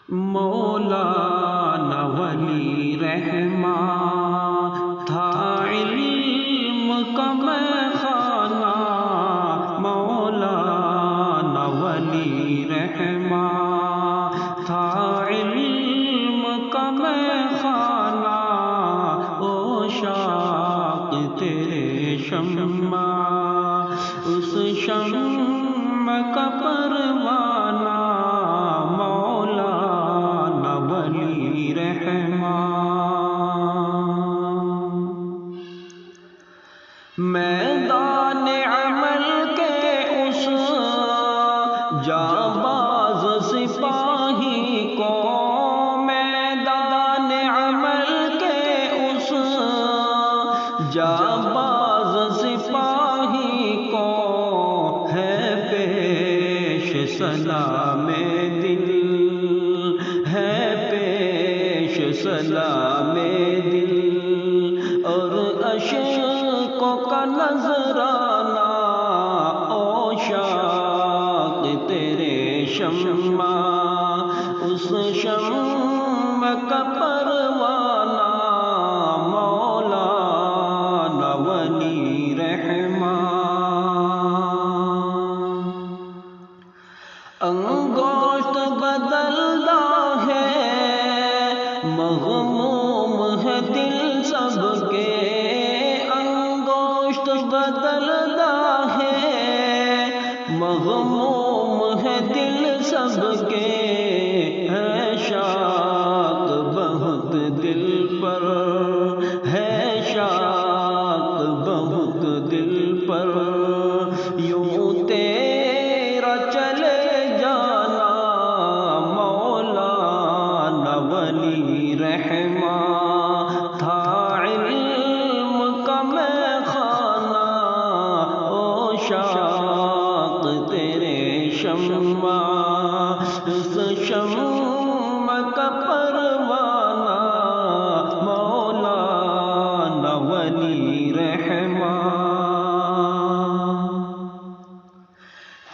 مولانا ولی رحماں تھا علم کا میخانہ، مولانا ولی رحماں تھا علم کا میخانہ، او شاق تیرے شمع اس شمع کا پروانہ، مولانا ولی رحماں۔ میدان عمل کے اس جانباز سپاہی کو، میدان عمل کے اس جانباز سپاہی کو ہے پیش سلام دل، ہے پیش سلام دل، اور عشقوں کا نذرانہ، او شاق تیرے شمع اس شمع کا پروانہ، مولانا ولی رحماں۔ انگوشت بدلتا ہے مغموم ہے دل سب کے، انگوشت بدلتا ہے مغموم ہے دل سب کے، ہے شاق بہت دل پر، ہے شاق بہت دل پر، یوں تیرا چلے جانا، مولانا ولی رحماں تھا علم کا میخانہ، او شاق تیرے شمع اس شمع کا پروانہ، مولانا ولی رحماں۔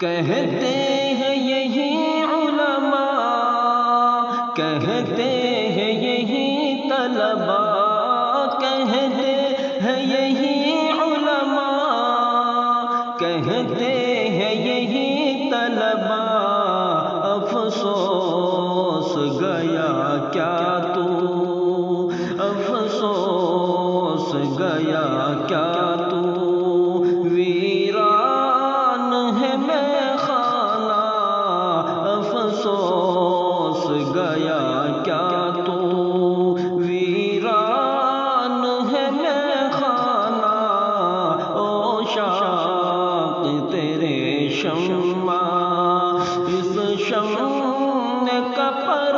کہتے ہیں یہی علماء، کہتے ہیں یہی طلباء، کہتے ہیں یہی علماء، کہتے ہیں یہی طلباء، افسوس گیا کیا تو، افسوس گیا کیا تو، ویران ہے میخانہ، افسوس گیا کیا تو، ویران ہے میخانہ، او شاق تیرے شمع اس شمع کا پر